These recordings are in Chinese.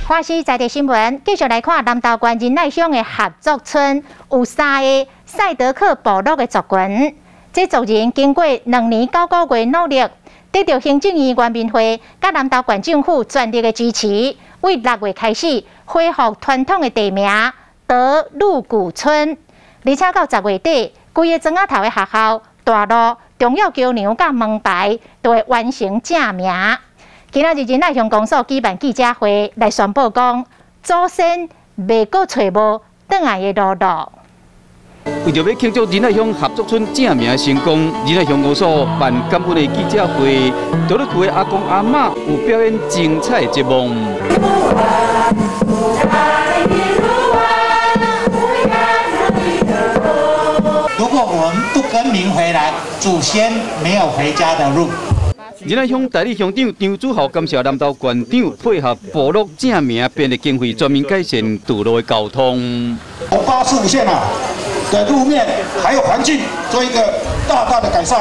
华视在地新闻继续来看南投县仁爱乡的合作村有3个赛德克部落的族群。这族人经过2年9个月努力，得到行政院原民会甲南投县政府全力的支持，为6月开始恢复传统的地名德鲁古村，而且到10月底，规个庄仔头的学校、大路、重要桥梁甲门牌都会完成正名。今仔日仁爱乡公所举办记者会来宣布讲，祖先未阁找无转来的路路。为着要庆祝仁爱乡合作村正名成功，仁爱乡公所办感恩的记者会，多了区的阿公阿嬷有表演精彩节目。如果我们不更名回来，祖先没有回家的路。仁爱乡代理乡长张子豪感谢南投县长配合部落正名编的经费，专门改善道路的交通。845线的路面还有环境做一个大的改善。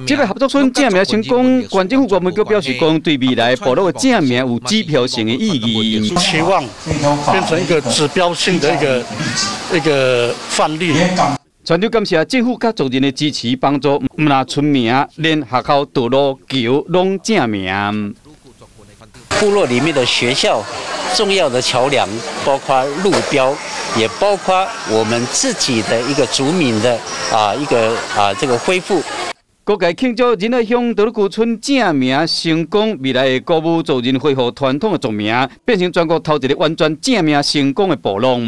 这个合作村正名成功，县政府原本局表示讲，对未来部落的正名有指标性的意义。期望变成一个指标性的一个范例。全场感谢政府甲族人的支持帮助，唔但村名，连学校、道路、桥拢正名。部落里面的学校、重要的桥梁，包括路标，也包括我们自己的一个族民的这个恢复。各界庆祝仁爱乡德鲁古村正名成功，未来会鼓舞族人恢复传统的族名，变成全国头一个完全正名成功的部落。